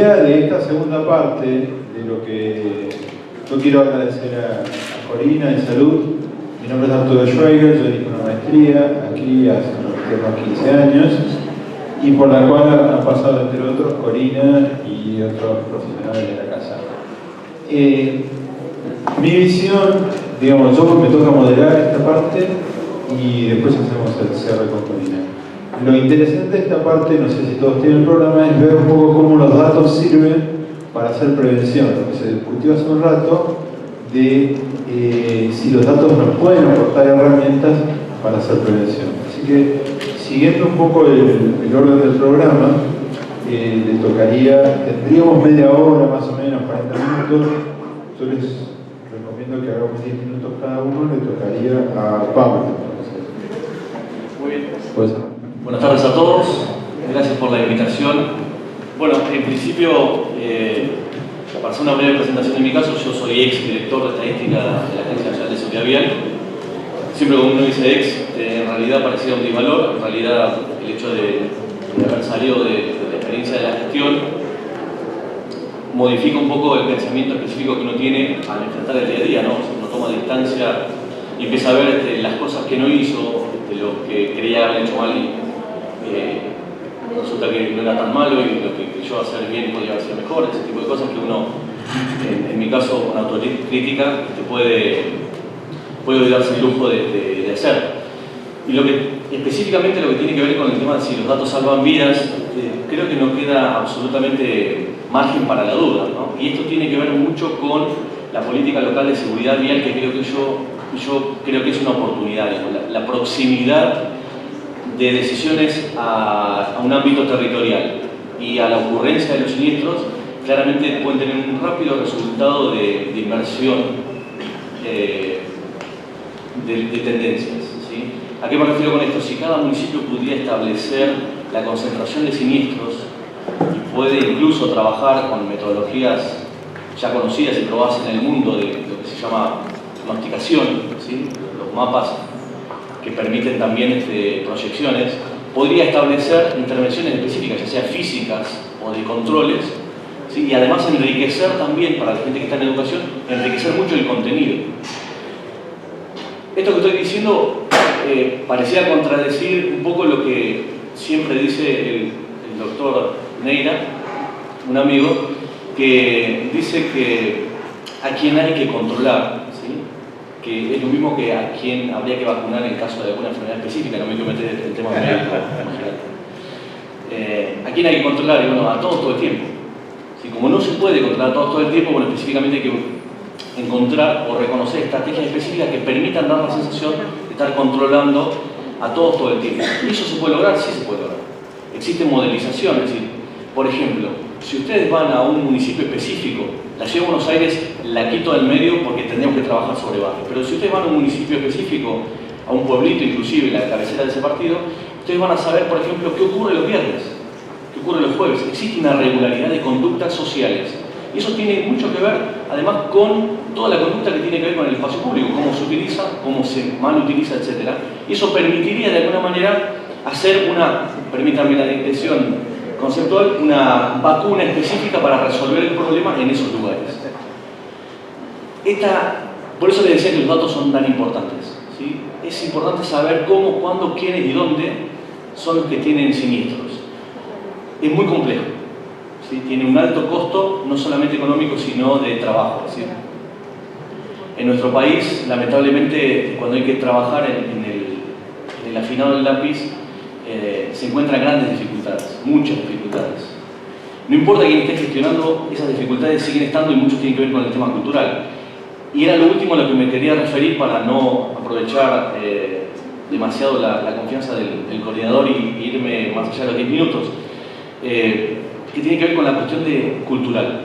idea de esta segunda parte, de lo que yo quiero agradecer a Corina en salud. Mi nombre es Arturo Schweiger, yo dirijo una maestría aquí hace unos 15 años, y por la cual han pasado, entre otros, Corina y otros profesionales de la casa. Mi visión, digamos, yo me toca moderar esta parte y después hacemos el cierre con Corina. Lo interesante de esta parte, no sé si todos tienen el programa, es ver un poco cómo los datos sirven para hacer prevención. Lo que se discutió hace un rato de si los datos nos pueden aportar herramientas para hacer prevención. Así que, siguiendo un poco el orden del programa, le tocaría, tendríamos media hora más o menos, 40 minutos. Yo les recomiendo que hagamos 10 minutos cada uno, le tocaría a Pablo. Muy bien. Pues, buenas tardes a todos, gracias por la invitación. Bueno, en principio, para hacer una breve presentación de mi caso, yo soy ex director de estadística de la Agencia Nacional de Seguridad Vial. Siempre cuando uno dice ex, en realidad parecía un disvalor. En realidad, el hecho de haber salido de la experiencia de la gestión modifica un poco el pensamiento específico que uno tiene al enfrentar el día a día, ¿no? Uno toma distancia y empieza a ver las cosas que no hizo, lo que creía haber hecho mal, y resulta que no era tan malo, y lo que creyó hacer bien podía haber sido mejor. Ese tipo de cosas que uno, en mi caso, con autocrítica, puede darse el lujo de hacer. Y específicamente lo que tiene que ver con el tema de si los datos salvan vidas, creo que no queda absolutamente margen para la duda, ¿no? Y esto tiene que ver mucho con la política local de seguridad vial, que creo que yo creo que es una oportunidad, la proximidad de decisiones a un ámbito territorial y a la ocurrencia de los siniestros, claramente pueden tener un rápido resultado de inversión de tendencias, ¿sí? ¿A qué me refiero con esto? Si cada municipio pudiera establecer la concentración de siniestros y puede incluso trabajar con metodologías ya conocidas y probadas en el mundo de lo que se llama pronosticación, ¿sí? Los mapas que permiten también proyecciones, podría establecer intervenciones específicas, ya sea físicas o de controles, ¿sí? Y además enriquecer también, para la gente que está en educación, enriquecer mucho el contenido. Esto que estoy diciendo parecía contradecir un poco lo que siempre dice el doctor Neira, un amigo, que dice que a quién hay que controlar, ¿sí? Que es lo mismo que a quién habría que vacunar en caso de alguna enfermedad específica. No me quiero meter en el tema médico, imagínate. ¿A quién hay que controlar? Y bueno, a todos todo el tiempo. ¿Sí? Como no se puede controlar a todos todo el tiempo, bueno, específicamente hay que encontrar o reconocer estrategias específicas que permitan dar la sensación de estar controlando a todos todo el tiempo. ¿Y eso se puede lograr? Sí se puede lograr. Existe modelización, es decir, por ejemplo, si ustedes van a un municipio específico, la Ciudad de Buenos Aires la quito del medio porque tendríamos que trabajar sobre barrios, pero si ustedes van a un municipio específico, a un pueblito inclusive, la cabecera de ese partido, ustedes van a saber, por ejemplo, qué ocurre los viernes, qué ocurre los jueves. Existe una regularidad de conductas sociales. Y eso tiene mucho que ver, además, con toda la conducta que tiene que ver con el espacio público, cómo se utiliza, cómo se mal utiliza, etc. Y eso permitiría, de alguna manera, hacer permítanme la intención conceptual, una vacuna específica para resolver el problema en esos lugares. Por eso les decía que los datos son tan importantes, ¿sí? Es importante saber cómo, cuándo, quiénes y dónde son los que tienen siniestros. Es muy complejo, ¿sí? Tiene un alto costo, no solamente económico, sino de trabajo, ¿sí? En nuestro país, lamentablemente, cuando hay que trabajar en el afinado del lápiz, se encuentran grandes dificultades, muchas dificultades. No importa quién esté gestionando, esas dificultades siguen estando, y mucho tiene que ver con el tema cultural. Y era lo último a lo que me quería referir, para no aprovechar demasiado la confianza del coordinador y irme más allá de los 10 minutos, que tiene que ver con la cuestión cultural.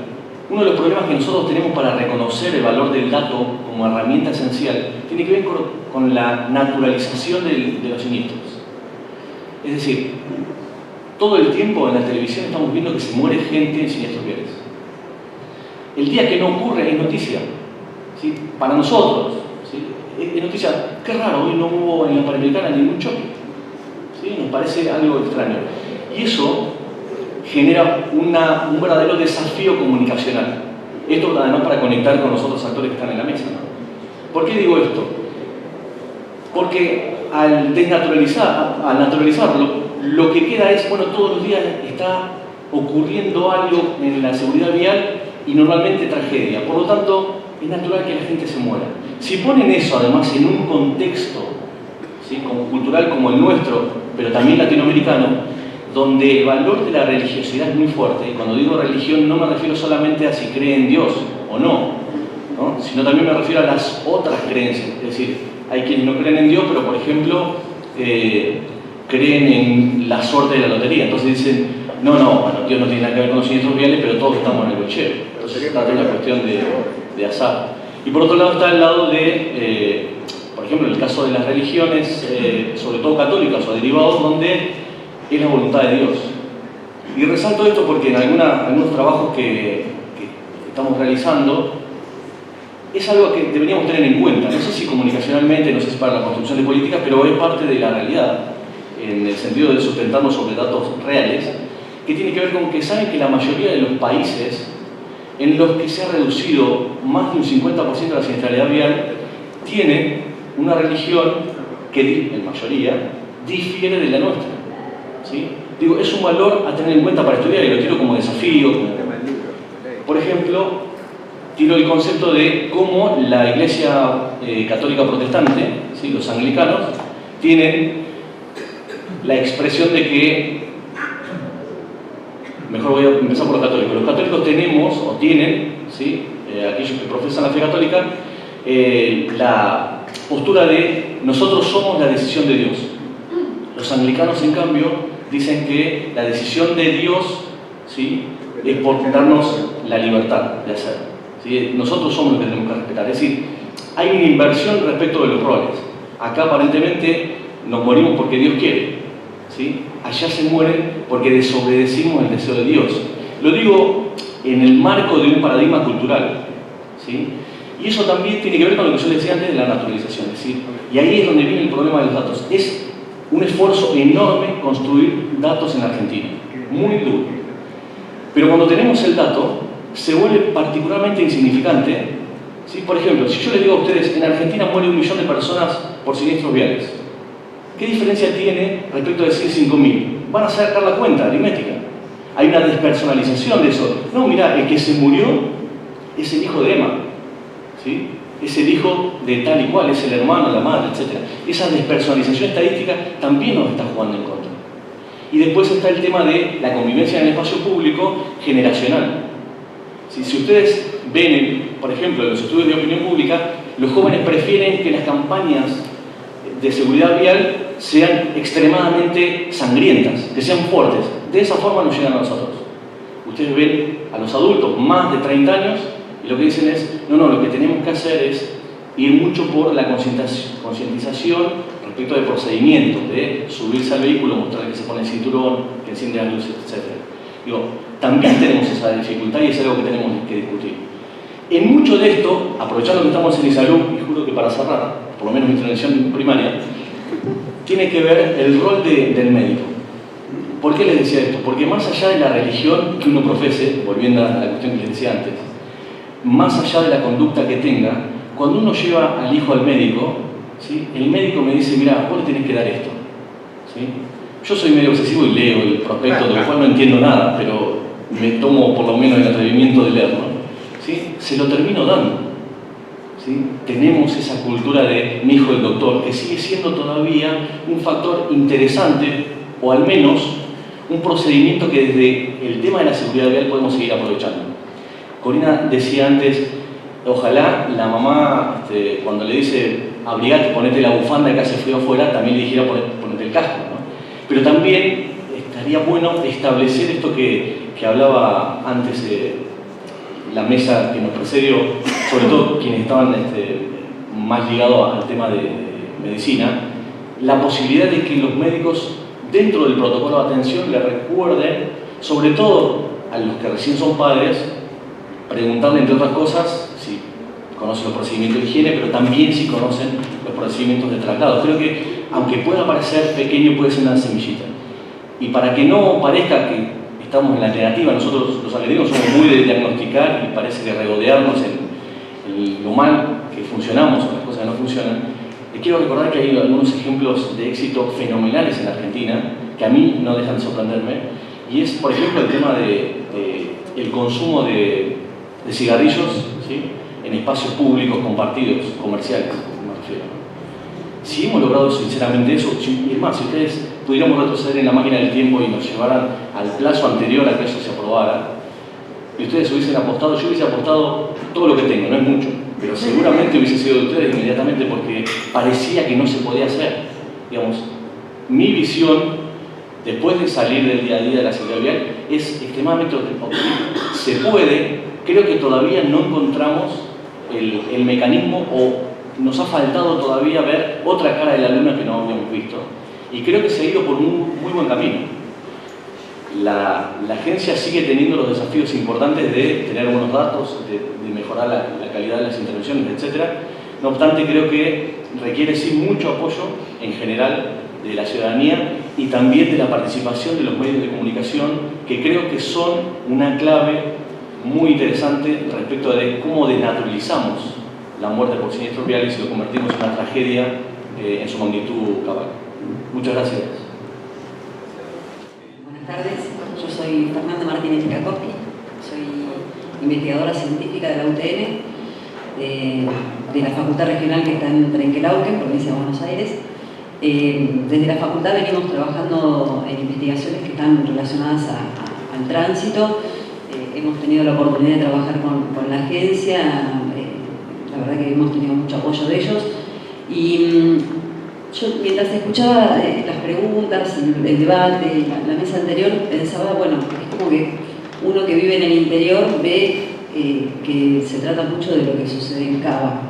Uno de los problemas que nosotros tenemos para reconocer el valor del dato como herramienta esencial tiene que ver con la naturalización de los siniestros. Es decir, todo el tiempo en la televisión estamos viendo que se muere gente en siniestros viales. El día que no ocurre es noticia, ¿sí? Para nosotros, ¿sí? Es noticia. Qué raro, hoy no hubo en la Panamericana ningún choque, ¿sí? Nos parece algo extraño. Y eso genera un verdadero desafío comunicacional. Esto además para conectar con los otros actores que están en la mesa, ¿no? ¿Por qué digo esto? Porque al naturalizarlo, lo que queda es, bueno, todos los días está ocurriendo algo en la seguridad vial y normalmente tragedia. Por lo tanto, es natural que la gente se muera. Si ponen eso además en un contexto, ¿sí?, como cultural como el nuestro, pero también latinoamericano, donde el valor de la religiosidad es muy fuerte, y cuando digo religión no me refiero solamente a si cree en Dios o no, sino también me refiero a las otras creencias. Es decir, hay quienes no creen en Dios, pero por ejemplo creen en la suerte de la lotería. Entonces dicen, bueno, Dios no tiene nada que ver con los siniestros viales, pero todos estamos en el cochero. Entonces se trata de una cuestión de azar. Y por otro lado está el lado de, por ejemplo, el caso de las religiones, sobre todo católicas o derivados, donde es la voluntad de Dios. Y resalto esto porque en algunos trabajos que estamos realizando es algo que deberíamos tener en cuenta. No sé si comunicacionalmente, no sé si para la construcción de políticas, pero es parte de la realidad, en el sentido de sustentarnos sobre datos reales, que tiene que ver con que saben que la mayoría de los países en los que se ha reducido más de un 50% de la siniestralidad vial tienen una religión que, en mayoría, difiere de la nuestra. ¿Sí? Digo, es un valor a tener en cuenta para estudiar y lo tiro como desafío. Por ejemplo, tiro el concepto de cómo la Iglesia Católica Protestante, ¿sí?, los anglicanos, tienen la expresión de que, mejor voy a empezar por los católicos. Los católicos tenemos, o tienen, ¿sí?, aquellos que profesan la fe católica, la postura de nosotros somos la decisión de Dios. Los anglicanos, en cambio, dicen que la decisión de Dios, ¿sí?, es por darnos la libertad de hacer. ¿Sí? Nosotros somos los que tenemos que respetar. Es decir, hay una inversión respecto de los roles. Acá aparentemente nos morimos porque Dios quiere, ¿sí? Allá se mueren porque desobedecimos el deseo de Dios. Lo digo en el marco de un paradigma cultural, ¿sí? Y eso también tiene que ver con lo que yo decía antes de la naturalización. Es decir, y ahí es donde viene el problema de los datos. Es un esfuerzo enorme construir datos en Argentina, muy duro. Pero cuando tenemos el dato, se vuelve particularmente insignificante, ¿sí? Por ejemplo, si yo les digo a ustedes, en Argentina muere 1 millón de personas por siniestros viales, ¿qué diferencia tiene respecto a decir 5.000? Van a sacar la cuenta aritmética. Hay una despersonalización de eso. No, mira, el que se murió es el hijo de Emma, ¿sí?, es el hijo de tal y cual, es el hermano, la madre, etc. Esa despersonalización estadística también nos está jugando en contra. Y después está el tema de la convivencia en el espacio público generacional. Si ustedes ven, por ejemplo, en los estudios de opinión pública, los jóvenes prefieren que las campañas de seguridad vial sean extremadamente sangrientas, que sean fuertes. De esa forma nos llegan a nosotros. Ustedes ven a los adultos más de 30 años y lo que dicen es, no, lo que tenemos que hacer es ir mucho por la concientización respecto de procedimientos, de subirse al vehículo, mostrar que se pone el cinturón, que enciende las luces, etc. Digo, también tenemos esa dificultad y es algo que tenemos que discutir. En mucho de esto, aprovechando que estamos en salud, y juro que para cerrar, por lo menos mi intervención primaria, tiene que ver el rol del médico. ¿Por qué les decía esto? Porque más allá de la religión que uno profese, volviendo a la cuestión que les decía antes, más allá de la conducta que tenga, cuando uno lleva al hijo al médico, ¿sí?, el médico me dice, mira, vos le tenés que dar esto, ¿sí? Yo soy medio obsesivo y leo el prospecto, del cual no entiendo nada, pero me tomo por lo menos el atrevimiento de leerlo, ¿sí? Se lo termino dando, ¿sí? Tenemos esa cultura de mi hijo el doctor, que sigue siendo todavía un factor interesante, o al menos un procedimiento que desde el tema de la seguridad vial podemos seguir aprovechando. Corina decía antes, ojalá la mamá, cuando le dice abrigate, ponete la bufanda que hace frío afuera, también le dijera ponete el casco, ¿no? Pero también estaría bueno establecer esto que hablaba antes la mesa que nos precedió, sobre todo quienes estaban más ligados al tema de medicina, la posibilidad de que los médicos dentro del protocolo de atención le recuerden, sobre todo a los que recién son padres, preguntarle entre otras cosas si conocen los procedimientos de higiene, pero también si conocen los procedimientos de traslado. Creo que, aunque pueda parecer pequeño, puede ser una semillita. Y para que no parezca que estamos en la negativa. Nosotros los argentinos somos muy de diagnosticar y parece que regodearnos en lo mal que funcionamos o las cosas que no funcionan. Les quiero recordar que hay algunos ejemplos de éxito fenomenales en la Argentina que a mí no dejan de sorprenderme, y es, por ejemplo, el tema el consumo de cigarrillos, ¿sí?, en espacios públicos compartidos, comerciales, me refiero. Si hemos logrado sinceramente eso, y es más, si ustedes pudiéramos retroceder en la máquina del tiempo y nos llevaran al plazo anterior a que eso se aprobara, y ustedes hubiesen apostado, yo hubiese apostado todo lo que tengo, no es mucho, pero seguramente hubiese sido de ustedes inmediatamente, porque parecía que no se podía hacer. Digamos, mi visión, después de salir del día a día de la seguridad vial, es extremadamente optimista. Se puede, creo que todavía no encontramos el mecanismo, o nos ha faltado todavía ver otra cara de la luna que no habíamos visto, y creo que se ha ido por un muy buen camino. La agencia sigue teniendo los desafíos importantes de tener buenos datos, de mejorar la calidad de las intervenciones, etc. No obstante, creo que requiere sí mucho apoyo en general de la ciudadanía y también de la participación de los medios de comunicación, que creo que son una clave muy interesante respecto de cómo desnaturalizamos la muerte por siniestros viales y lo convertimos en una tragedia en su magnitud cabal. Muchas gracias. Buenas tardes, yo soy Fernanda Martínez Krakowski, soy investigadora científica de la UTN, de la Facultad Regional que está en Trenquelauquen, provincia de Buenos Aires. Desde la facultad venimos trabajando en investigaciones que están relacionadas al tránsito. Hemos tenido la oportunidad de trabajar con la agencia, la verdad que hemos tenido mucho apoyo de ellos. Y yo, mientras escuchaba las preguntas, el debate, la mesa anterior, pensaba, bueno, es como que uno que vive en el interior ve que se trata mucho de lo que sucede en Cava.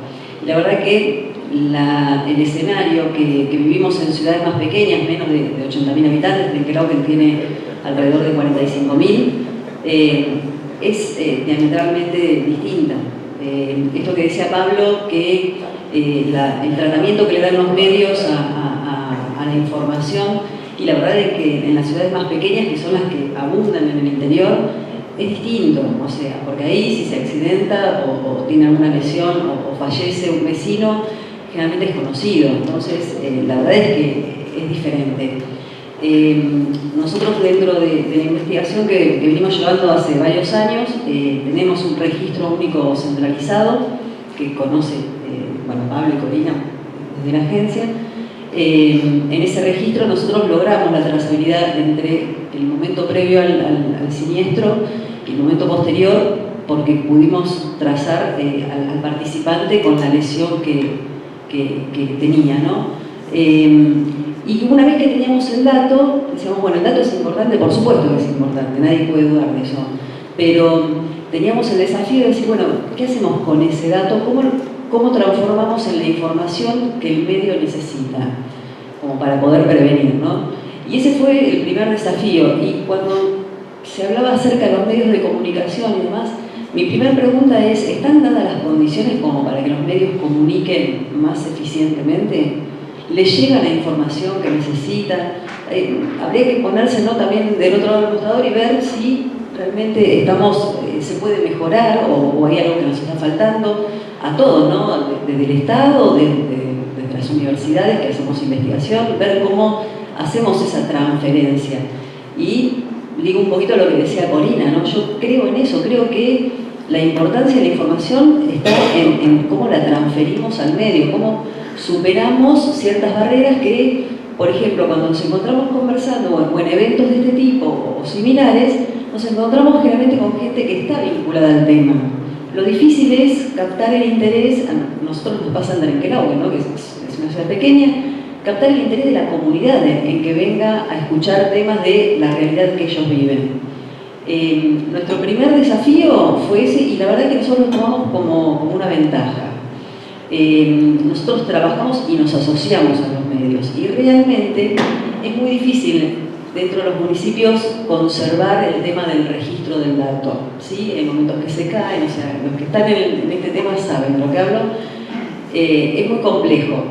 Y la verdad que el escenario que vivimos en ciudades más pequeñas, menos de 80.000 habitantes, Trenquelauquen tiene alrededor de 45.000, es diametralmente distinta. Esto que decía Pablo, que el tratamiento que le dan los medios a la información, y la verdad es que en las ciudades más pequeñas, que son las que abundan en el interior, es distinto, o sea, porque ahí si se accidenta o tiene alguna lesión o fallece un vecino, generalmente es conocido, entonces la verdad es que es diferente. Nosotros dentro de la investigación que venimos llevando hace varios años, tenemos un registro único centralizado que conoce Pablo y Corina desde la agencia. En ese registro nosotros logramos la trazabilidad entre el momento previo al siniestro y el momento posterior, porque pudimos trazar al participante con la lesión que tenía, ¿no? Y una vez que teníamos el dato, decíamos, bueno, el dato es importante, por supuesto que es importante, nadie puede dudar de eso, pero teníamos el desafío de decir, bueno, ¿qué hacemos con ese dato? ¿Cómo transformamos en la información que el medio necesita, como para poder prevenir, ¿no? Y ese fue el primer desafío. Y cuando se hablaba acerca de los medios de comunicación y demás, mi primera pregunta es, ¿están dadas las condiciones como para que los medios comuniquen más eficientemente? ¿Les llega la información que necesitan? Habría que ponerse, ¿no?, también del otro lado del mostrador y ver si realmente se puede mejorar o hay algo que nos está faltando a todos, ¿no? Desde el Estado, desde las universidades que hacemos investigación, ver cómo hacemos esa transferencia. Y digo un poquito lo que decía Corina, ¿no? Yo creo en eso, creo que la importancia de la información está en cómo la transferimos al medio, cómo superamos ciertas barreras que, por ejemplo, cuando nos encontramos conversando o en eventos de este tipo o similares, nos encontramos generalmente con gente que está vinculada al tema. Lo difícil es captar el interés, a nosotros nos pasa en Trenquelauquen, ¿no?, que es una ciudad pequeña, captar el interés de la comunidad en que venga a escuchar temas de la realidad que ellos viven. Nuestro primer desafío fue ese, y la verdad que nosotros lo tomamos como una ventaja. Nosotros trabajamos y nos asociamos a los medios, y realmente es muy difícil dentro de los municipios conservar el tema del registro del dato, ¿sí? En momentos que se caen, o sea, los que están en este tema saben de lo que hablo, es muy complejo.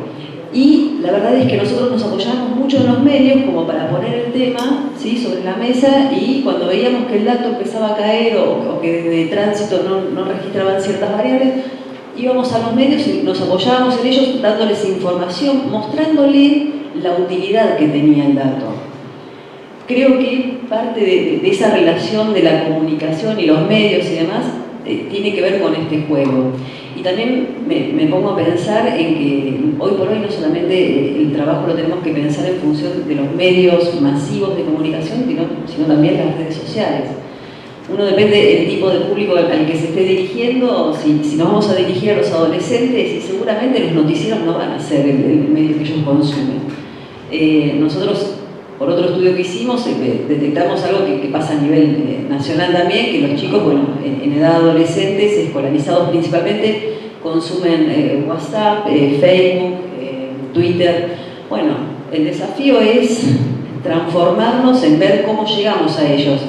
Y y la verdad es que nosotros nos apoyamos mucho en los medios como para poner el tema, ¿sí?, sobre la mesa, y cuando veíamos que el dato empezaba a caer o que de tránsito no registraban ciertas variables, íbamos a los medios y nos apoyábamos en ellos dándoles información, mostrándole la utilidad que tenía el dato. Creo que parte de esa relación de la comunicación y los medios y demás tiene que ver con este juego. Y también me pongo a pensar en que hoy por hoy no solamente el trabajo lo tenemos que pensar en función de los medios masivos de comunicación, sino también las redes sociales. Uno depende del tipo de público al que se esté dirigiendo, si nos vamos a dirigir a los adolescentes, y seguramente los noticieros no van a ser el medio que ellos consumen. Nosotros, por otro estudio que hicimos, detectamos algo que pasa a nivel nacional también, que los chicos, bueno, en edad adolescentes, escolarizados principalmente, consumen WhatsApp, Facebook, Twitter. Bueno, el desafío es transformarnos en ver cómo llegamos a ellos.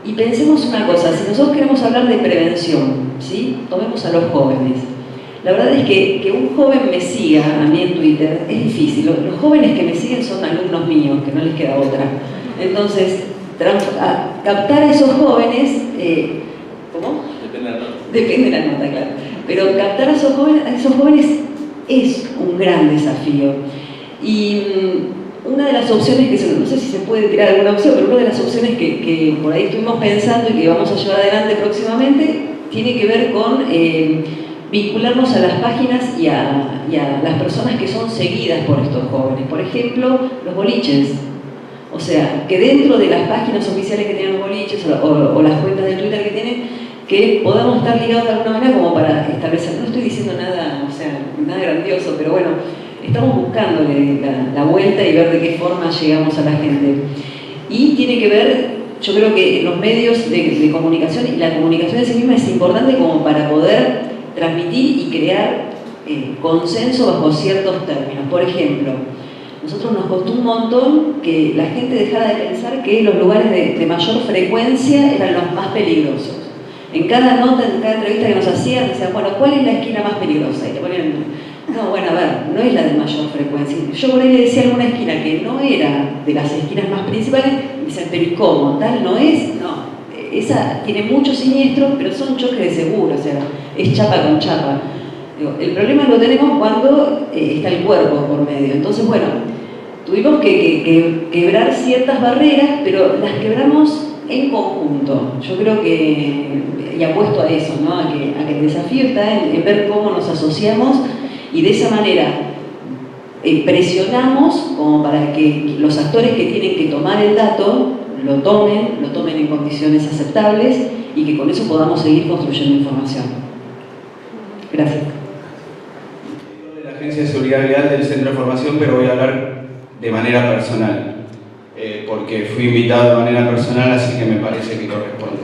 Y pensemos una cosa, si nosotros queremos hablar de prevención, ¿sí?, tomemos a los jóvenes. La verdad es que un joven me siga a mí en Twitter es difícil. Los jóvenes que me siguen son alumnos míos, que no les queda otra. Entonces, captar a esos jóvenes, ¿cómo? Depende de la nota. Depende de la nota, claro. Pero captar a esos jóvenes es un gran desafío. Y una de las opciones no sé si se puede tirar alguna opción, pero una de las opciones que por ahí estuvimos pensando y que vamos a llevar adelante próximamente tiene que ver con vincularnos a las páginas y a las personas que son seguidas por estos jóvenes. Por ejemplo, los boliches. O sea, que dentro de las páginas oficiales que tienen los boliches o las cuentas de Twitter que tienen, que podamos estar ligados de alguna manera como para establecer. No estoy diciendo nada, o sea, nada grandioso, pero bueno, estamos buscándole la vuelta y ver de qué forma llegamos a la gente. Y tiene que ver, yo creo que los medios de comunicación y la comunicación en sí misma es importante como para poder transmitir y crear consenso bajo ciertos términos. Por ejemplo, nosotros nos costó un montón que la gente dejara de pensar que los lugares de mayor frecuencia eran los más peligrosos. En cada nota, en cada entrevista que nos hacían, decían, bueno, ¿cuál es la esquina más peligrosa? Y te ponían, no, bueno, a ver, no es la de mayor frecuencia. Yo por ahí le decía alguna esquina que no era de las esquinas más principales, y me dicen, pero ¿y cómo? ¿Tal no es? No, esa tiene muchos siniestros, pero son choques de seguro, o sea, es chapa con chapa. Digo, el problema lo tenemos cuando está el cuerpo por medio. Entonces, bueno, tuvimos que quebrar ciertas barreras, pero las quebramos en conjunto. Yo creo que, y apuesto a eso, ¿no? a que el desafío está en ver cómo nos asociamos y de esa manera presionamos como para que los actores que tienen que tomar el dato lo tomen en condiciones aceptables y que con eso podamos seguir construyendo información. Gracias. De la Agencia de Seguridad Vial del Centro de Formación, pero voy a hablar de manera personal, porque fui invitado de manera personal, así que me parece que corresponde.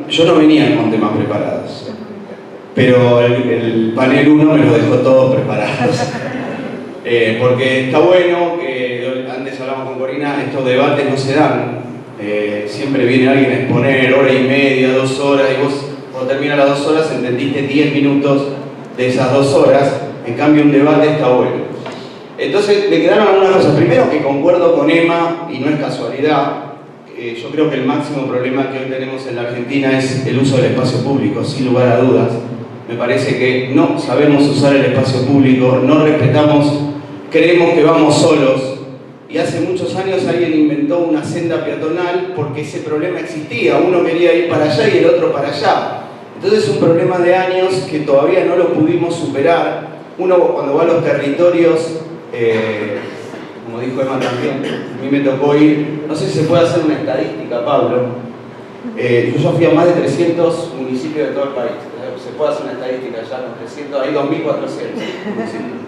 Yo no venía con temas preparados, pero el panel 1 me lo dejó todo preparados. Porque está bueno, antes hablamos con Corina, estos debates no se dan. Siempre viene alguien a exponer hora y media, 2 horas, y vos cuando terminan las 2 horas entendiste 10 minutos de esas 2 horas. En cambio un debate está bueno. Entonces me quedaron algunas cosas. Primero, que concuerdo con Emma, y no es casualidad. Yo creo que el máximo problema que hoy tenemos en la Argentina es el uso del espacio público, sin lugar a dudas. Me parece que no sabemos usar el espacio público, no respetamos, creemos que vamos solos. Y hace muchos años alguien inventó una senda peatonal porque ese problema existía. Uno quería ir para allá y el otro para allá. Entonces es un problema de años que todavía no lo pudimos superar. Uno cuando va a los territorios, como dijo Emma también, a mí me tocó ir, no sé si se puede hacer una estadística, Pablo. Yo fui a más de 300 municipios de todo el país. Se puede hacer una estadística ya, los 300, hay 2.400 municipios.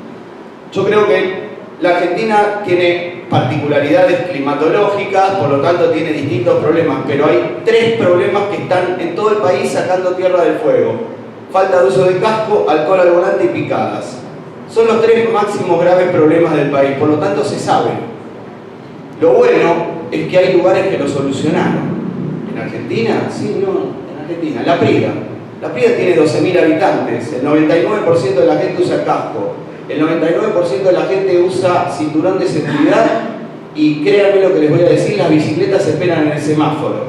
Yo creo que la Argentina tiene particularidades climatológicas, por lo tanto tiene distintos problemas, pero hay 3 problemas que están en todo el país sacando tierra del fuego. Falta de uso de casco, alcohol al volante y picadas. Son los 3 máximos graves problemas del país, por lo tanto se sabe. Lo bueno es que hay lugares que lo solucionaron. ¿En Argentina? Sí, no, en Argentina. La Priga. La Priga tiene 12.000 habitantes, el 99% de la gente usa casco. El 99% de la gente usa cinturón de seguridad y créanme lo que les voy a decir, las bicicletas esperan en el semáforo.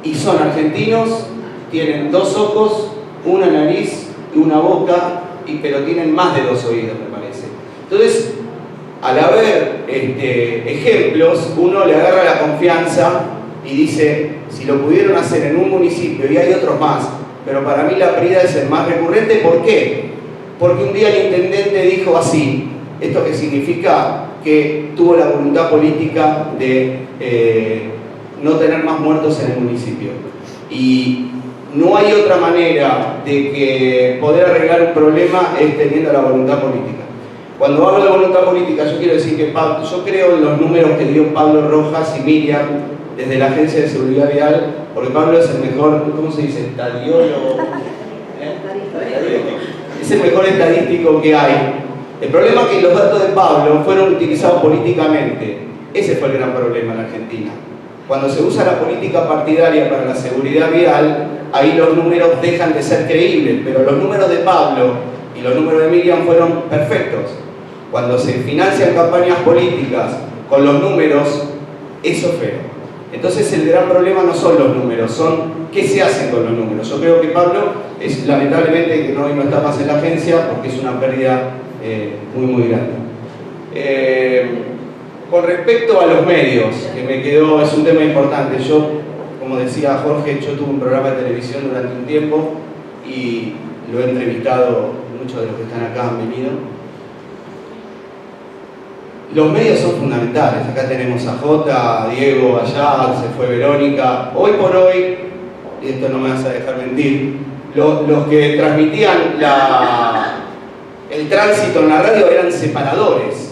Y son argentinos, tienen 2 ojos, una nariz y una boca, pero tienen más de 2 oídos, me parece. Entonces, al haber ejemplos, uno le agarra la confianza y dice, si lo pudieron hacer en un municipio, y hay otros más, pero para mí La Prida es el más recurrente. ¿Por qué? Porque un día el intendente dijo así, esto que significa que tuvo la voluntad política de no tener más muertos en el municipio. Y no hay otra manera de que poder arreglar un problema es teniendo la voluntad política. Cuando hablo de voluntad política, yo quiero decir que yo creo en los números que dio Pablo Rojas y Miriam desde la Agencia de Seguridad Vial, porque Pablo es el mejor, ¿cómo se dice? Estadiólogo. Es el mejor estadístico que hay. El problema es que los datos de Pablo fueron utilizados políticamente. Ese fue el gran problema en Argentina. Cuando se usa la política partidaria para la seguridad vial, ahí los números dejan de ser creíbles, pero los números de Pablo y los números de Miriam fueron perfectos. Cuando se financian campañas políticas con los números, eso es feo. Entonces el gran problema no son los números, son qué se hace con los números. Yo creo que Pablo es lamentablemente que hoy no está más en la agencia porque es una pérdida muy grande. Con respecto a los medios, que me quedó, es un tema importante. Yo, como decía Jorge, yo tuve un programa de televisión durante un tiempo y lo he entrevistado, muchos de los que están acá han venido. Los medios son fundamentales. Acá tenemos a Jota, a Diego, allá se fue Verónica. Hoy por hoy, y esto no me vas a dejar mentir, los que transmitían el tránsito en la radio eran separadores.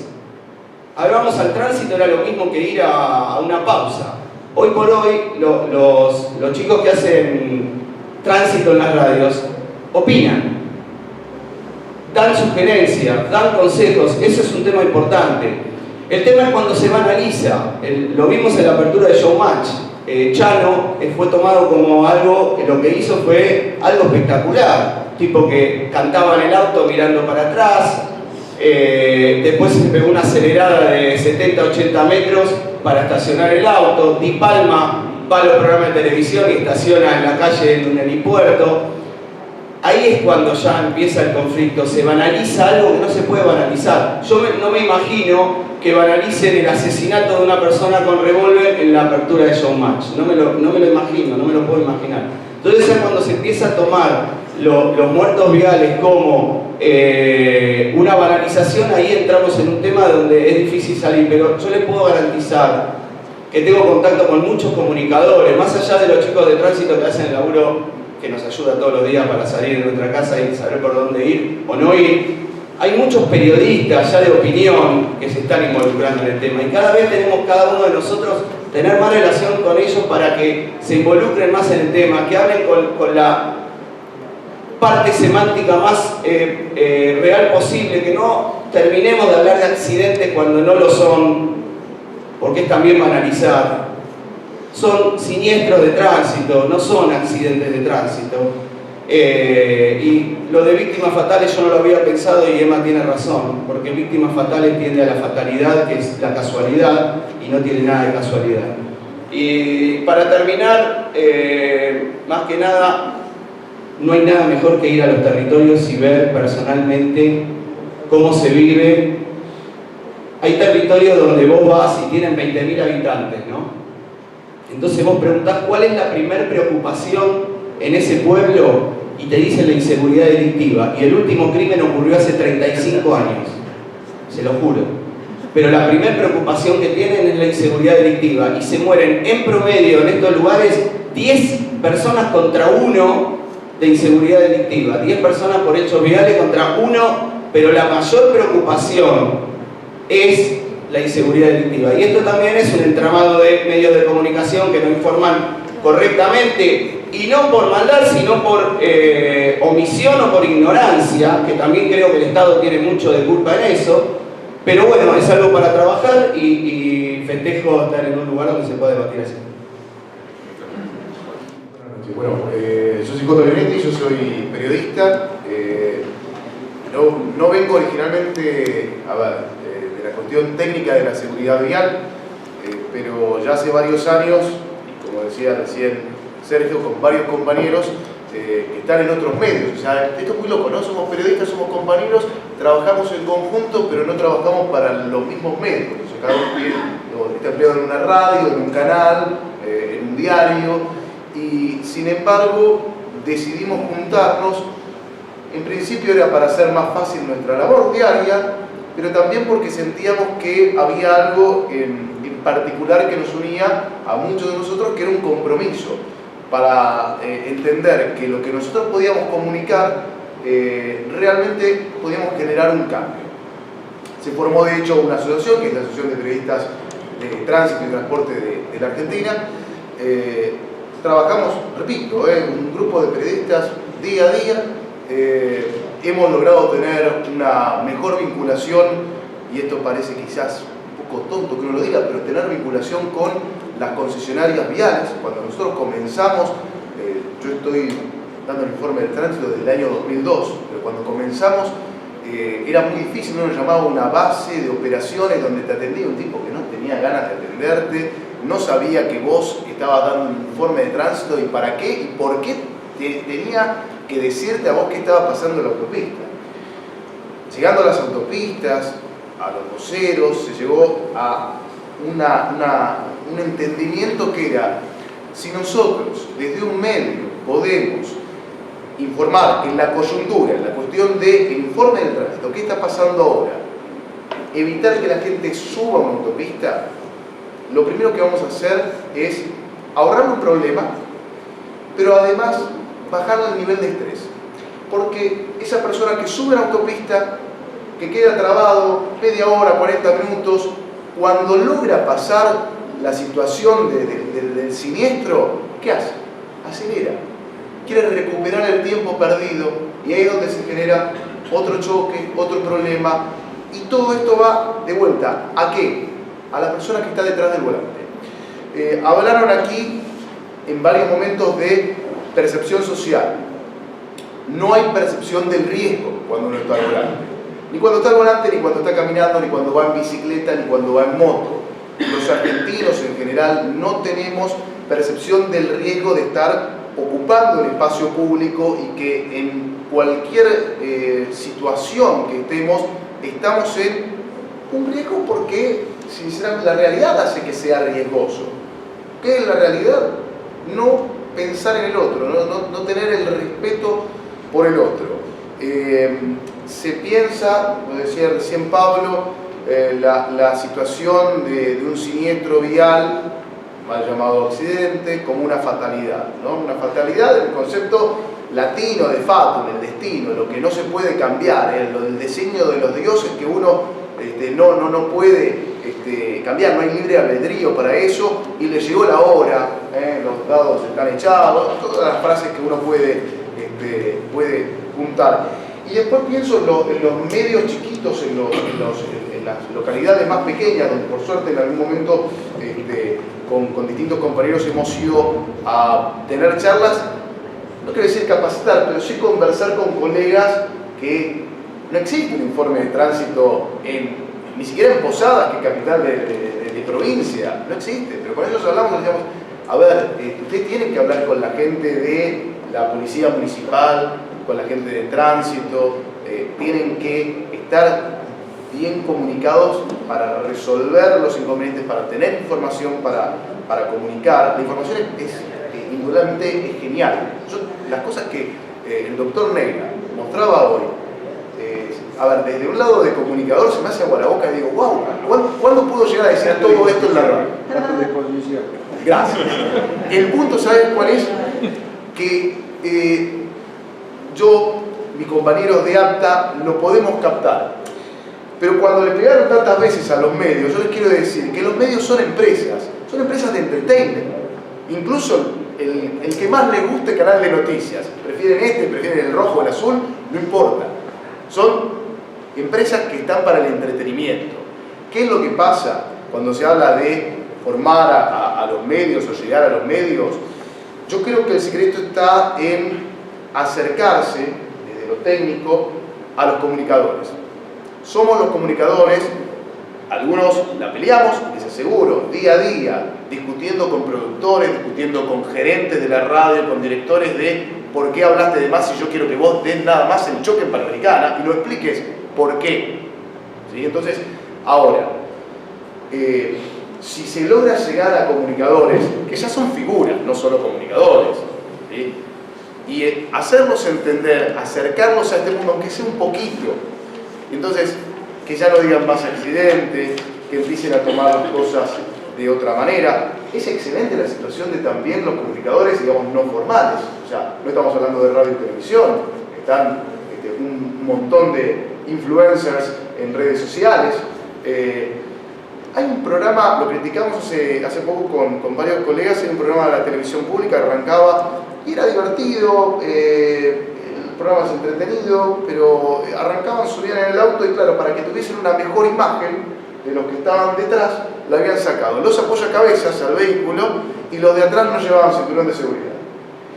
Vamos al tránsito, era lo mismo que ir a una pausa. Hoy por hoy, los chicos que hacen tránsito en las radios opinan, dan sugerencias, dan consejos. Eso es un tema importante. El tema es cuando se banaliza. Lo vimos en la apertura de Showmatch. Chano fue tomado como algo que lo que hizo fue algo espectacular. Tipo que cantaba en el auto mirando para atrás. Después se pegó una acelerada de 70-80 metros para estacionar el auto. Di Palma va a los programas de televisión y estaciona en la calle en un helipuerto. Ahí es cuando ya empieza el conflicto, se banaliza algo que no se puede banalizar. Yo no me imagino que banalicen el asesinato de una persona con revólver en la apertura de Showmatch. No me lo imagino, no me lo puedo imaginar. Entonces ya cuando se empieza a tomar los muertos viales como una banalización, ahí entramos en un tema donde es difícil salir. Pero yo les puedo garantizar que tengo contacto con muchos comunicadores, más allá de los chicos de tránsito que hacen el laburo que nos ayuda todos los días para salir de nuestra casa y saber por dónde ir o no ir. Hay muchos periodistas ya de opinión que se están involucrando en el tema y cada vez tenemos cada uno de nosotros tener más relación con ellos para que se involucren más en el tema, que hablen con la parte semántica más real posible, que no terminemos de hablar de accidentes cuando no lo son, porque es también banalizar. Son siniestros de tránsito, no son accidentes de tránsito. Y lo de víctimas fatales yo no lo había pensado y Emma tiene razón, porque víctimas fatales tiende a la fatalidad, que es la casualidad, y no tiene nada de casualidad. Y para terminar, más que nada, no hay nada mejor que ir a los territorios y ver personalmente cómo se vive. Hay territorios donde vos vas y tienen 20.000 habitantes, ¿no? Entonces vos preguntás cuál es la primera preocupación en ese pueblo y te dicen la inseguridad delictiva. Y el último crimen ocurrió hace 35 años, se lo juro. Pero la primera preocupación que tienen es la inseguridad delictiva y se mueren en promedio en estos lugares 10 personas contra 1 de inseguridad delictiva. 10 personas por hechos viales contra 1, pero la mayor preocupación es la inseguridad delictiva. Y esto también es un entramado de medios de comunicación que no informan correctamente, y no por maldad, sino por omisión o por ignorancia, que también creo que el Estado tiene mucho de culpa en eso. Pero bueno, es algo para trabajar y festejo estar en un lugar donde se pueda debatir así. Bueno, yo soy Coto Leonetti, yo soy periodista. no vengo originalmente, de la cuestión técnica de la seguridad vial, pero ya hace varios años, y como decía recién Sergio, con varios compañeros que están en otros medios. O sea, esto es muy loco, ¿no? Somos periodistas, somos compañeros, trabajamos en conjunto, pero no trabajamos para los mismos medios. O sea, cada uno está empleado en una radio, en un canal, en un diario, y sin embargo decidimos juntarnos. En principio era para hacer más fácil nuestra labor diaria, pero también porque sentíamos que había algo en particular que nos unía a muchos de nosotros, que era un compromiso para entender que lo que nosotros podíamos comunicar realmente podíamos generar un cambio. Se formó de hecho una asociación, que es la Asociación de Periodistas de Tránsito y Transporte de la Argentina. Trabajamos, repito, un grupo de periodistas día a día. Hemos logrado tener una mejor vinculación, y esto parece quizás un poco tonto que uno lo diga, pero tener vinculación con las concesionarias viales. Cuando nosotros comenzamos, yo estoy dando el informe del tránsito desde el año 2002, pero cuando comenzamos era muy difícil, uno llamaba a una base de operaciones donde te atendía un tipo que no tenía ganas de atenderte, no sabía que vos estabas dando un informe de tránsito y para qué y por qué tenía que decirte a vos qué estaba pasando en la autopista. Llegando a las autopistas, a los voceros, se llegó a un entendimiento que era: si nosotros desde un medio podemos informar en la coyuntura, en la cuestión del informe del tránsito, qué está pasando ahora, evitar que la gente suba a una autopista, lo primero que vamos a hacer es ahorrar un problema, pero además bajar el nivel de estrés. Porque esa persona que sube a la autopista, que queda trabado media hora, 40 minutos, cuando logra pasar la situación del siniestro, ¿qué hace? Acelera. Quiere recuperar el tiempo perdido, y ahí es donde se genera otro choque, otro problema, y todo esto va de vuelta ¿a qué? A la persona que está detrás del volante. Hablaron aquí en varios momentos de percepción social. No hay percepción del riesgo cuando uno está al volante. Ni cuando está al volante, ni cuando está caminando, ni cuando va en bicicleta, ni cuando va en moto. Los argentinos en general no tenemos percepción del riesgo de estar ocupando el espacio público, y que en cualquier situación que estamos en un riesgo, porque sinceramente la realidad hace que sea riesgoso. ¿Qué es la realidad? No pensar en el otro, no tener el respeto por el otro. Se piensa, lo decía recién Pablo, la situación de un siniestro vial, mal llamado accidente, como una fatalidad, ¿no? Una fatalidad del concepto latino de fatum, el destino, lo que no se puede cambiar, lo del diseño de los dioses que uno no puede cambiar, no hay libre albedrío para eso, y le llegó la hora, los dados están echados, todas las frases que uno puede juntar. Y después pienso en los medios chiquitos, en las localidades más pequeñas, donde por suerte en algún momento con distintos compañeros hemos ido a tener charlas, no quiero decir capacitar, pero sí conversar con colegas que no existe un informe de tránsito ni siquiera en Posadas, que es capital de provincia, no existe, pero con ellos hablamos y decíamos, a ver, ustedes tienen que hablar con la gente de la policía municipal, con la gente de tránsito, tienen que estar bien comunicados para resolver los inconvenientes, para tener información, para comunicar. La información indudablemente es genial. Las cosas que el doctor Negra mostraba hoy, a ver, desde un lado de comunicador se me hace agua la boca y digo, wow, ¿cuándo puedo llegar a decir todo esto en la radio? Gracias. El punto, ¿sabes cuál es? Que yo, mis compañeros de APTA, lo podemos captar. Pero cuando le pegaron tantas veces a los medios, yo les quiero decir que los medios son empresas de entertainment. Incluso el que más le guste canal de noticias, prefieren el rojo o el azul, no importa. Son empresas que están para el entretenimiento. ¿Qué es lo que pasa cuando se habla de formar a los medios o llegar a los medios? Yo creo que el secreto está en acercarse desde lo técnico a los comunicadores. Somos los comunicadores, algunos la peleamos, les aseguro, día a día, discutiendo con productores, discutiendo con gerentes de la radio, con directores de por qué hablaste de más si yo quiero que vos des nada más el choque en Panamericana y lo expliques por qué. ¿Sí? Entonces, ahora, si se logra llegar a comunicadores, que ya son figuras, no solo comunicadores, ¿sí? Y hacerlos entender, acercarlos a este mundo, aunque sea un poquito, entonces, que ya no digan más accidentes, que empiecen a tomar las cosas de otra manera. Es excelente la situación de también los comunicadores, digamos, no formales. O sea, no estamos hablando de radio y televisión, están un montón de influencers en redes sociales. Hay un programa, lo criticamos hace poco con varios colegas, hay un programa de la televisión pública que arrancaba y era divertido, el programa es entretenido, pero arrancaban, subían en el auto y claro, para que tuviesen una mejor imagen de los que estaban detrás, le habían sacado los apoyacabezas al vehículo y los de atrás no llevaban cinturón de seguridad.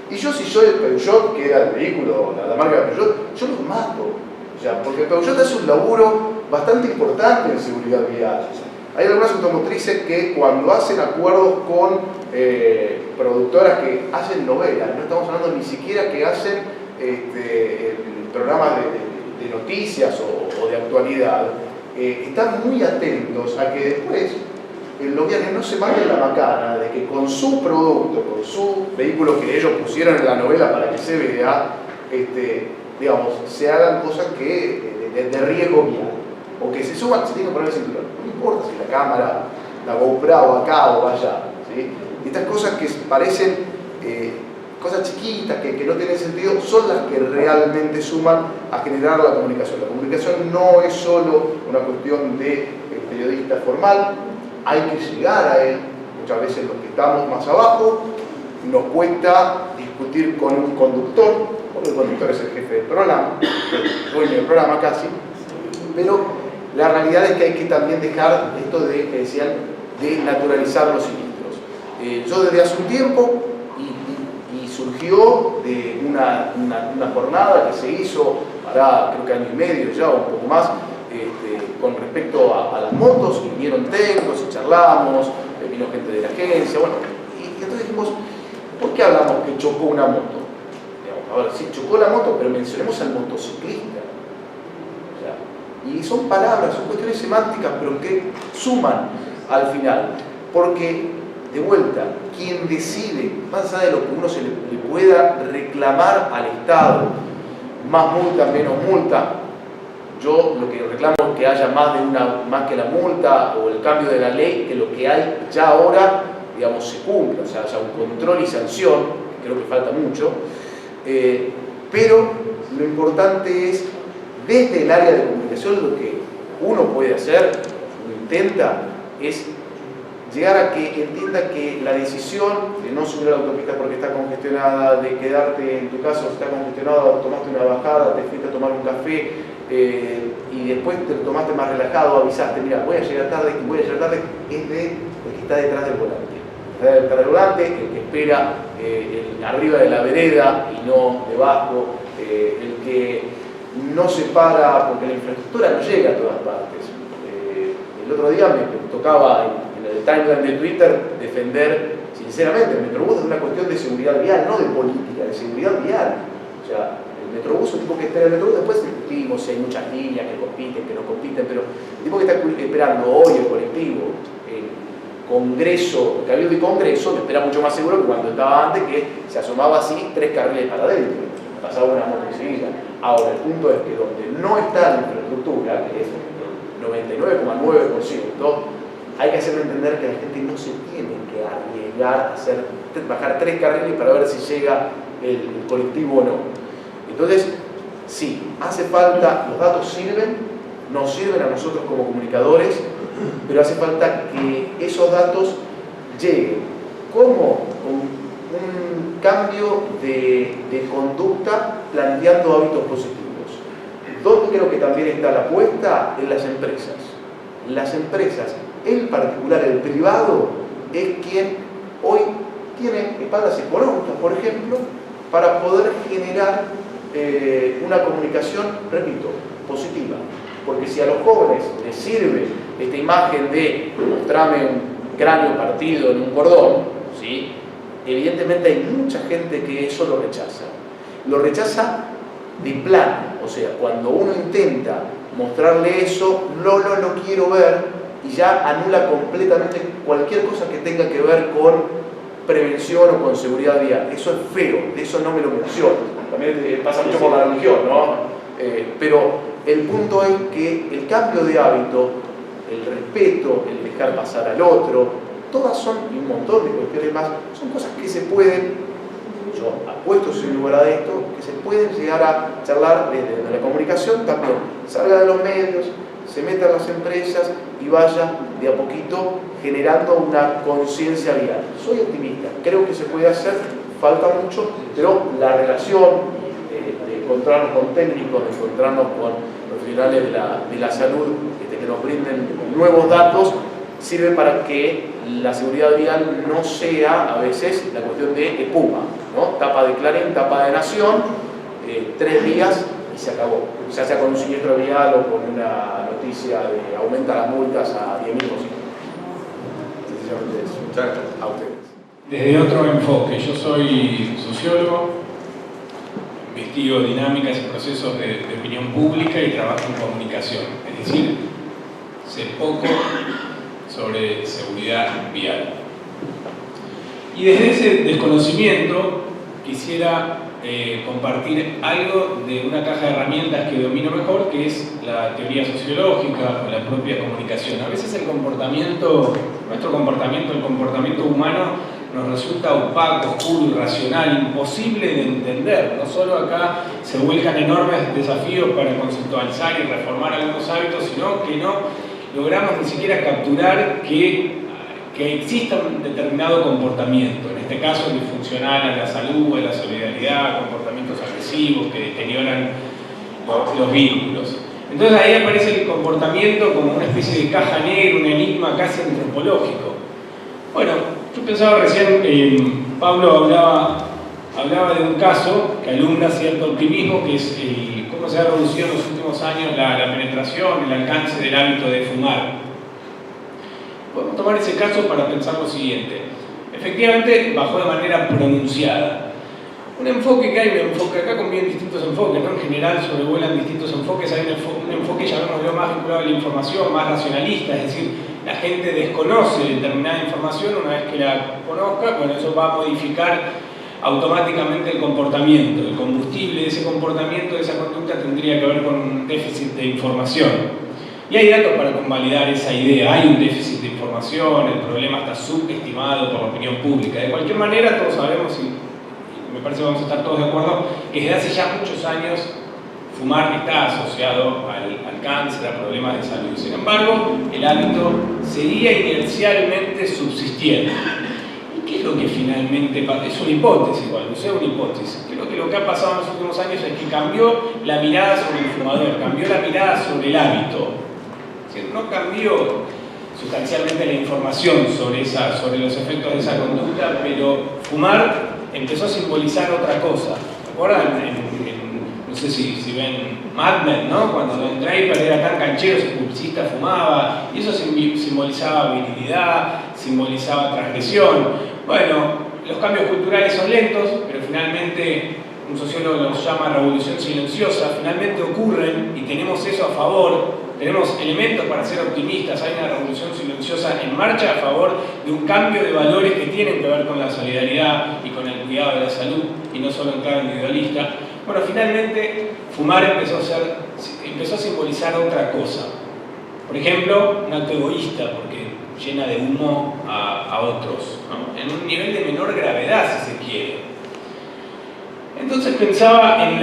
Y yo, si soy el Peugeot, que era el vehículo, la marca de Peugeot, yo los mato. O sea, porque el Peugeot hace un laburo bastante importante en seguridad vial. Hay algunas automotrices que cuando hacen acuerdos con productoras que hacen novelas, no estamos hablando ni siquiera que hacen programas de noticias o de actualidad, están muy atentos a que después los viajes no se manden la macana de que con su producto, con su vehículo que ellos pusieron en la novela para que se vea, digamos, se hagan cosas que de riesgo vial. O que se suban, se tiene que poner el cinturón. No importa si la cámara, la GoPro acá o allá. ¿Sí? Estas cosas que parecen cosas chiquitas, que no tienen sentido, son las que realmente suman a generar la comunicación. La comunicación no es solo una cuestión de periodista formal, hay que llegar a él. Muchas veces los que estamos más abajo nos cuesta discutir con un conductor, porque el conductor es el jefe del programa, el dueño del programa casi, pero la realidad es que hay que también dejar esto de, que decían, de naturalizar los siniestros. Yo desde hace un tiempo, y surgió de una jornada que se hizo para creo que año y medio ya, o un poco más, con respecto a las motos, vinieron técnicos y charlamos, vino gente de la agencia, bueno, y entonces dijimos, ¿por qué hablamos que chocó una moto? Digamos, a ver, sí, chocó la moto, pero mencionemos al motociclista. Y son palabras, son cuestiones semánticas, pero que suman al final. Porque, de vuelta, quien decide, más allá de lo que uno se le pueda reclamar al Estado, más multa, menos multa, yo lo que reclamo es que haya más que la multa o el cambio de la ley, que lo que hay ya ahora, digamos, se cumpla, o sea, haya un control y sanción, que creo que falta mucho, pero lo importante es, desde el área de comunicación, lo que uno puede hacer, uno intenta, es llegar a que entienda que la decisión de no subir a la autopista porque está congestionada, de quedarte en tu casa si está congestionado, tomaste una bajada, te fuiste a tomar un café y después te lo tomaste más relajado, avisaste, mira, voy a llegar tarde, es de el que está detrás del volante. Está detrás del volante, el que espera arriba de la vereda y no debajo, el que no se para porque la infraestructura no llega a todas partes. El otro día me tocaba en el timeline de Twitter defender, sinceramente, el Metrobús es una cuestión de seguridad vial, no de política, de seguridad vial. O sea, el Metrobús, el tipo que está en el Metrobús, después discutimos si hay muchas líneas que compiten, que no compiten, pero el tipo que está esperando hoy el colectivo, el Congreso, el Cabildo y Congreso, me espera mucho más seguro que cuando estaba antes, que se asomaba así 3 carriles para adentro, pasaba una moto y seguía. Ahora, el punto es que donde no está la infraestructura, que es el 99,9%, hay que hacerle entender que la gente no se tiene que arriesgar a bajar 3 carriles para ver si llega el colectivo o no. Entonces, sí, hace falta, los datos sirven, nos sirven a nosotros como comunicadores, pero hace falta que esos datos lleguen. ¿Cómo? Con un cambio de conducta planteando hábitos positivos. ¿Dónde creo que también está la apuesta? En las empresas. Las empresas, en particular el privado, es quien hoy tiene espaldas económicas, por ejemplo, para poder generar una comunicación, repito, positiva. Porque si a los jóvenes les sirve esta imagen de mostrarme un cráneo partido en un cordón, ¿sí? Evidentemente hay mucha gente que eso lo rechaza. Lo rechaza de plano, o sea, cuando uno intenta mostrarle eso, no lo quiero ver, y ya anula completamente cualquier cosa que tenga que ver con prevención o con seguridad vial. Eso es feo, de eso no me lo menciono. También pasa mucho por la religión, ¿no? Pero el punto es que el cambio de hábito, el respeto, el dejar pasar al otro, todas son, y un montón de cuestiones más, son cosas que se pueden, yo apuesto sin lugar a esto, que se pueden llegar a charlar desde la comunicación también. Salga de los medios, se meta en las empresas y vaya de a poquito generando una conciencia vial. Soy optimista, creo que se puede hacer, falta mucho, pero la relación de encontrarnos con técnicos, de encontrarnos con profesionales de la salud que nos brinden nuevos datos, sirve para que la seguridad vial no sea a veces la cuestión de espuma, ¿no? Tapa de Clarín, tapa de Nación, 3 días y se acabó. Ya sea con un siniestro vial o con una noticia de aumenta las multas a 10.000%. Sencillamente eso. Muchas gracias a ustedes. Desde otro enfoque, yo soy sociólogo, investigo dinámicas y procesos de opinión pública y trabajo en comunicación, es decir, sé poco sobre seguridad vial. Y desde ese desconocimiento quisiera compartir algo de una caja de herramientas que domino mejor, que es la teoría sociológica o la propia comunicación. A veces el comportamiento humano nos resulta opaco, oscuro, irracional, imposible de entender. No solo acá se vuelcan enormes desafíos para conceptualizar y reformar algunos hábitos, sino que no logramos ni siquiera capturar que exista un determinado comportamiento, en este caso disfuncional a la salud, a la solidaridad, comportamientos agresivos que deterioran los vínculos. Entonces ahí aparece el comportamiento como una especie de caja negra, un enigma casi antropológico. Bueno, yo pensaba recién, Pablo hablaba de un caso que alumbra cierto optimismo, que es cómo se ha reducido en los últimos años la penetración, el alcance del hábito de fumar. Podemos tomar ese caso para pensar lo siguiente. Efectivamente, bajó de manera pronunciada. Un enfoque que hay, acá conviven distintos enfoques, ¿no? En general sobrevuelan distintos enfoques. Hay un enfoque, llamémoslo, más vinculado a la información, más racionalista, es decir, la gente desconoce determinada información, una vez que la conozca, bueno, eso va a modificar automáticamente el comportamiento. El combustible de ese comportamiento, de esa conducta, tendría que ver con un déficit de información. Y hay datos para convalidar esa idea. Hay un déficit de información, el problema está subestimado por la opinión pública. De cualquier manera, todos sabemos, y me parece que vamos a estar todos de acuerdo, que desde hace ya muchos años fumar está asociado al cáncer, a problemas de salud. Sin embargo, el hábito seguía inercialmente subsistiendo. ¿Y qué es lo que finalmente pasa? Es una hipótesis, igual, no sé, una hipótesis. Creo que lo que ha pasado en los últimos años es que cambió la mirada sobre el fumador, cambió la mirada sobre el hábito. No cambió sustancialmente la información sobre los efectos de esa conducta, pero fumar empezó a simbolizar otra cosa. ¿Se acuerdan? No sé si ven Mad Men, ¿no? Cuando Don Draper era tan canchero, ese publicista fumaba, y eso simbolizaba virilidad, simbolizaba transgresión. Bueno, los cambios culturales son lentos, pero finalmente un sociólogo los llama revolución silenciosa, finalmente ocurren y tenemos eso a favor. Tenemos elementos para ser optimistas, hay una revolución silenciosa en marcha a favor de un cambio de valores que tienen que ver con la solidaridad y con el cuidado de la salud, y no solo en clave individualista. Bueno, finalmente fumar empezó a simbolizar otra cosa. Por ejemplo, un acto egoísta, porque llena de humo a otros, ¿no? En un nivel de menor gravedad, si se quiere. Entonces pensaba en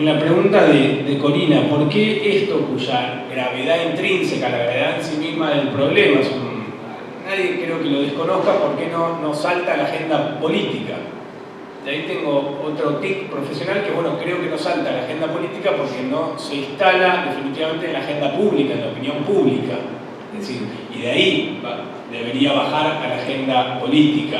la pregunta de Corina, ¿por qué esto cuya gravedad intrínseca, la gravedad en sí misma del problema, nadie creo que lo desconozca, ¿por qué no salta a la agenda política? De ahí tengo otro tic profesional que, bueno, creo que no salta a la agenda política porque no se instala definitivamente en la agenda pública, en la opinión pública. Es decir, y de ahí debería bajar a la agenda política.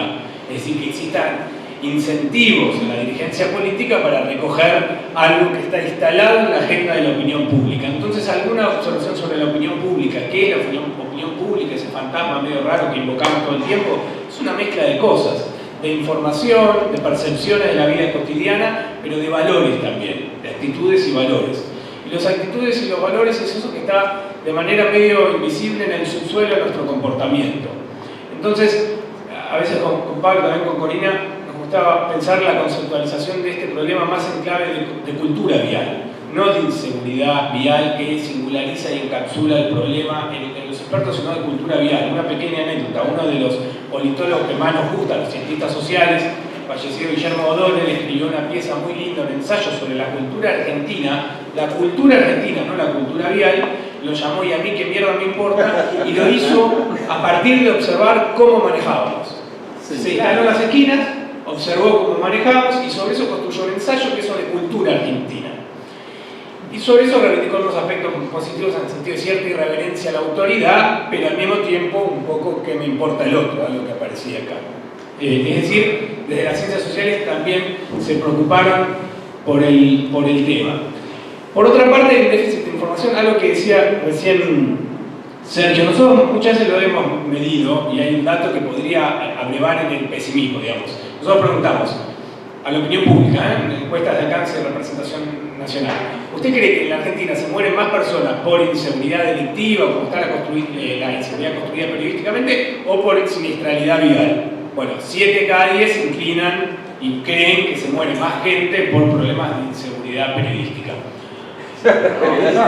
Es decir, que existan incentivos en la dirigencia política para recoger algo que está instalado en la agenda de la opinión pública. Entonces, alguna observación sobre la opinión pública. ¿Qué es la opinión pública? Ese fantasma medio raro que invocamos todo el tiempo. Es una mezcla de cosas, de información, de percepciones de la vida cotidiana, pero de valores también, de actitudes y valores. Y las actitudes y los valores es eso que está de manera medio invisible en el subsuelo de nuestro comportamiento. Entonces, a veces con Pablo, también con Corina, nos gustaba pensar la conceptualización de este problema más en clave de cultura vial, no de inseguridad vial que singulariza y encapsula el problema en los expertos, sino de cultura vial. Una pequeña anécdota: uno de los politólogos que más nos gusta, los cientistas sociales, fallecido Guillermo O'Donnell, escribió una pieza muy linda, un ensayo sobre la cultura argentina, no la cultura vial, lo llamó "Y a mí qué mierda me importa", y lo hizo a partir de observar cómo manejábamos. Se instaló en las esquinas, observó cómo manejábamos y sobre eso construyó un ensayo que es sobre cultura argentina. Y sobre eso reivindicó unos aspectos positivos en el sentido de cierta irreverencia a la autoridad, pero al mismo tiempo un poco que me importa el otro, algo que aparecía acá. Es decir, desde las ciencias sociales también se preocuparon por el tema. Por otra parte, el déficit de información, algo que decía recién Sergio, nosotros muchas veces lo hemos medido y hay un dato que podría abrevar en el pesimismo, digamos. Nosotros preguntamos a la opinión pública, en encuestas de alcance de representación nacional: ¿usted cree que en la Argentina se mueren más personas por inseguridad delictiva, como está la inseguridad construida periodísticamente, o por siniestralidad vial? Bueno, 7 de cada 10 se inclinan y creen que se muere más gente por problemas de inseguridad periodística. Bueno, la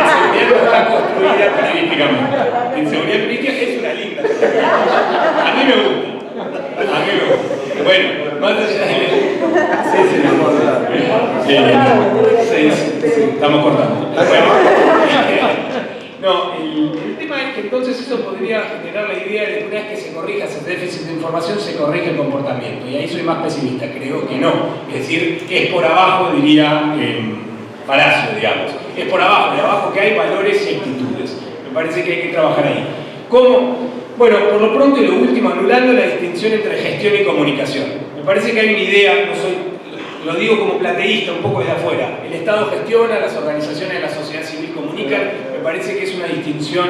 inseguridad no está construida periodísticamente. La inseguridad periodística es una linda. A mí me gusta. Bueno, más allá de... Sí, estamos cortando. No, el tema es que entonces eso podría generar la idea de que una vez que se corrija ese déficit de información, se corrige el comportamiento. Y ahí soy más pesimista, creo que no. Es decir, es por abajo, diría Palacio, digamos. Es por abajo, de abajo que hay valores y actitudes. Me parece que hay que trabajar ahí. ¿Cómo? Bueno, por lo pronto y lo último, anulando la distinción entre gestión y comunicación. Me parece que hay una idea, lo digo como plateísta, un poco desde afuera. El Estado gestiona, las organizaciones de la sociedad civil comunican. Me parece que es una distinción,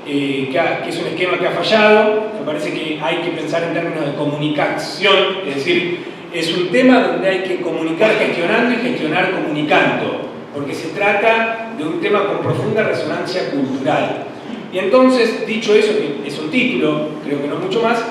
que es un esquema que ha fallado. Me parece que hay que pensar en términos de comunicación, es decir, es un tema donde hay que comunicar gestionando y gestionar comunicando, porque se trata de un tema con profunda resonancia cultural. Y entonces, dicho eso, que es un título, creo que no mucho más,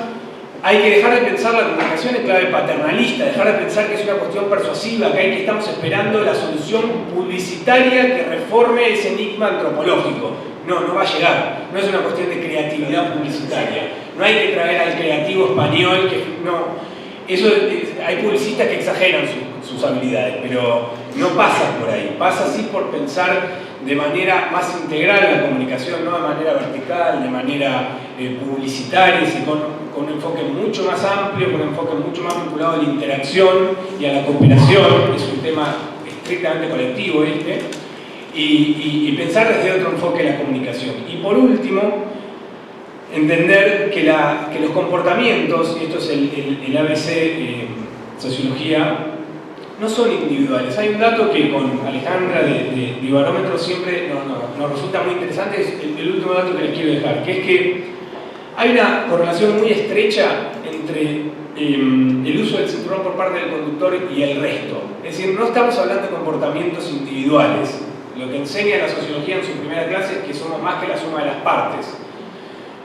hay que dejar de pensar la comunicación en clave paternalista, dejar de pensar que es una cuestión persuasiva, que estamos esperando la solución publicitaria que reforme ese enigma antropológico. No va a llegar. No es una cuestión de creatividad publicitaria. No hay que traer al creativo español hay publicistas que exageran sus habilidades, pero no pasa por ahí. Pasa así por pensar de manera más integral la comunicación, no de manera vertical, de manera publicitaria, y con un enfoque mucho más amplio, con un enfoque mucho más vinculado a la interacción y a la cooperación. Es un tema estrictamente colectivo y pensar desde otro enfoque la comunicación. Y por último, entender que los comportaminos, y esto es el ABC Sociología, no son individuales. Hay un dato que con Alejandra de Barómetro siempre nos resulta muy interesante, es el último dato que les quiero dejar, que es que hay una correlación muy estrecha entre el uso del cinturón por parte del conductor y el resto. Es decir, no estamos hablando de comportamientos individuales. Lo que enseña la sociología en su primera clase es que somos más que la suma de las partes.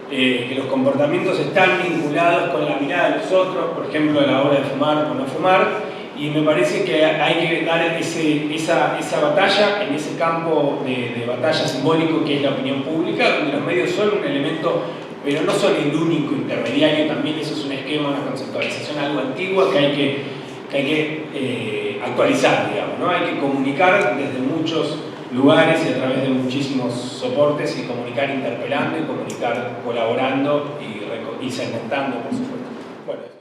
Que los comportamientos están vinculados con la mirada de los otros, por ejemplo, a la hora de fumar o no fumar, y me parece que hay que dar esa batalla en ese campo de batalla simbólico que es la opinión pública, donde los medios son un elemento, pero no son el único intermediario. También eso es un esquema, una conceptualización algo antigua que hay que actualizar, digamos, ¿no? Hay que comunicar desde muchos lugares y a través de muchísimos soportes, y comunicar interpelando y comunicar colaborando y segmentando, por supuesto. Bueno.